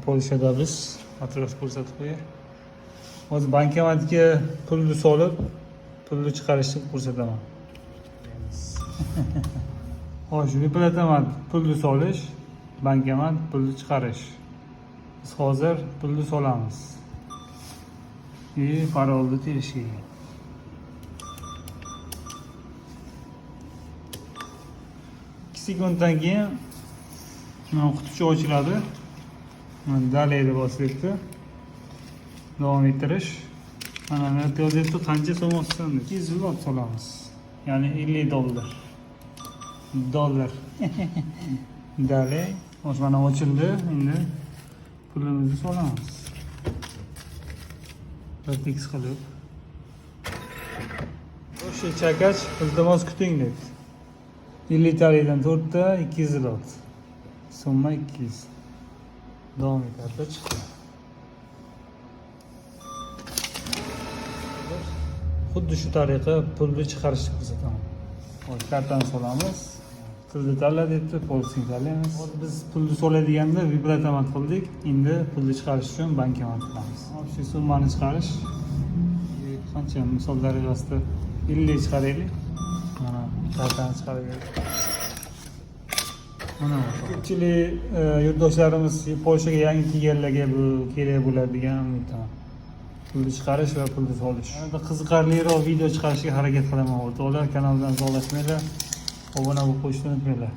Polshada biz atrof ko'rsatib qo'yay. Hozir bankomatga pulni solib, pulni chiqarishni ko'rsataman. Xo'sh, repletament pulni solish, bankomat pulni chiqarish. Biz hozir pulni solamiz. Parolni terish kerak. Sekunddan keyin quticha ochiladi. Dalay deb bosyapti. Davom ettirish. Mana bu yerda yozyapti qancha so'm olsan deb. 200 lot solamiz. Ya'ni $50. Dalay. Hozir mana ochildi. Endi pulimizni solamiz. Bir tekis qilib. O'sha chakach iltimos kuting dedi. 50 talikdan 4 ta 200 lot. Summa 200. Davom etadi chiqdi. Xuddi shu tariqa pulni chiqarishni ko'rsataman. Hozir kartani solamiz. Tilni tanla debdi, polsini tanlaymiz. Hozir biz pulni so'laydiganda repletament qildik. Endi pulni chiqarish uchun bankomat qilamiz. Shu summani chiqarish qancha misol darajasida 50 chiqaraylik. Mana kartani chiqaraverdik. Mana ko'pchilik yurtdoshlarimiz Polshaga yangi kelganlarga bu kerak bo'ladigan umiddaman. Pulni chiqarish va pulni solish. Yanada qiziqarliroq video chiqarishga harakat qilaman. O'rtoqlar, kanaldan uzoqlashmanglar. Obuna bo'lib qo'yishni unutmanglar.